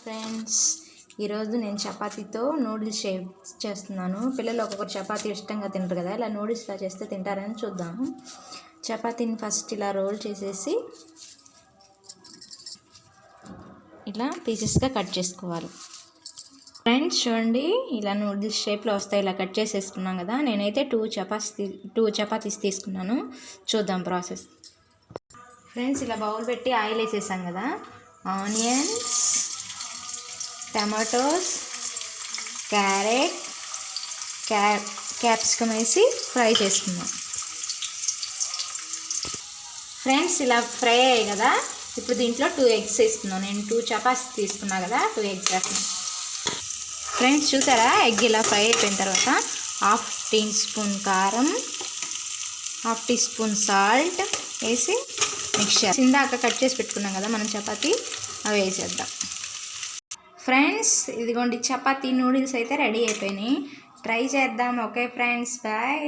Friends, ఈరోజు నేను చపాతీతో noodles చేస్తున్నాను. పిల్లలు ఒక్కొక్కరు చపాతీ ఇష్టంగా తింటారు కదా, ఇలా నూడిల్స్లా చేస్తే తింటారని చూద్దాము. చపాతీని ఫస్ట్ ఇలా రోల్ చేసేసి ఇలా పీసెస్గా కట్ చేసుకోవాలి. ఫ్రెండ్స్ చూడండి, ఇలా నూడిల్స్ షేప్లో వస్తాయి. ఇలా కట్ చేసేసుకున్నాం కదా. నేనైతే టూ చపాతీస్ తీసుకున్నాను. చూద్దాం ప్రాసెస్. ఫ్రెండ్స్, ఇలా బౌల్ పెట్టి ఆయిల్ వేసేసాం కదా. ఆనియన్స్, టమాటోస్, క్యారెట్, క్యాప్సికమ్ వేసి ఫ్రై చేసుకుందాం. ఫ్రెండ్స్, ఇలా ఫ్రై అయ్యాయి కదా. ఇప్పుడు దీంట్లో 2 eggs వేసుకుందాం. నేను 2 చపాతీస్ తీసుకున్నా కదా, 2 eggs వేస్తున్నాను. ఫ్రెండ్స్ చూసారా, ఎగ్ ఇలా ఫ్రై అయిపోయిన తర్వాత 1/2 teaspoon కారం, 1/2 teaspoon సాల్ట్ వేసి మిక్స్ చేయాలి. ఇందాక కట్ చేసి పెట్టుకున్నాం కదా మనం చపాతీ, అవి వేసేద్దాం. ఫ్రెండ్స్, ఇదిగోండి చపాతీ నూడిల్స్ అయితే రెడీ అయిపోయినాయి. ట్రై చేద్దాం. Okay friends, bye.